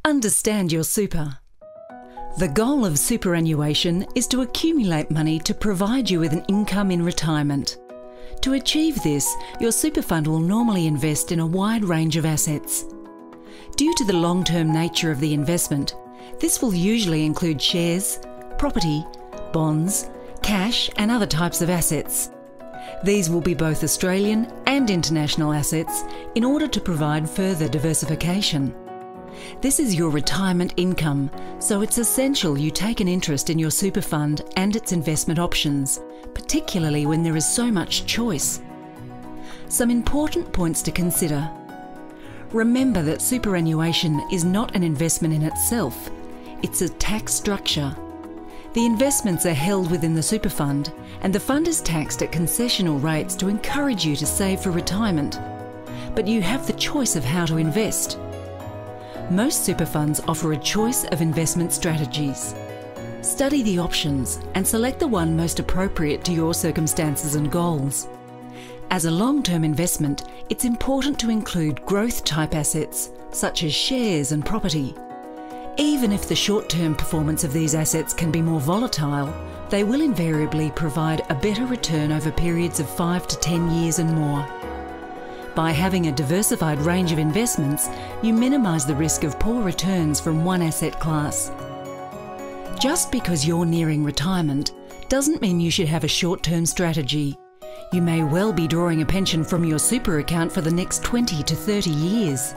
Understand your super. The goal of superannuation is to accumulate money to provide you with an income in retirement. To achieve this, your super fund will normally invest in a wide range of assets. Due to the long-term nature of the investment, this will usually include shares, property, bonds, cash and other types of assets. These will be both Australian and international assets in order to provide further diversification. This is your retirement income, so it's essential you take an interest in your super fund and its investment options, particularly when there is so much choice. Some important points to consider. Remember that superannuation is not an investment in itself, it's a tax structure. The investments are held within the super fund, and the fund is taxed at concessional rates to encourage you to save for retirement. But you have the choice of how to invest. Most super funds offer a choice of investment strategies. Study the options and select the one most appropriate to your circumstances and goals. As a long-term investment, it's important to include growth-type assets, such as shares and property. Even if the short-term performance of these assets can be more volatile, they will invariably provide a better return over periods of 5 to 10 years and more. By having a diversified range of investments, you minimise the risk of poor returns from one asset class. Just because you're nearing retirement doesn't mean you should have a short-term strategy. You may well be drawing a pension from your super account for the next 20 to 30 years.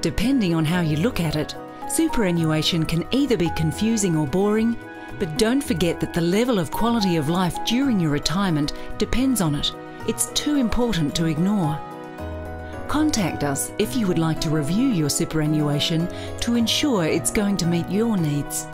Depending on how you look at it, superannuation can either be confusing or boring, but don't forget that the level of quality of life during your retirement depends on it. It's too important to ignore. Contact us if you would like to review your superannuation to ensure it's going to meet your needs.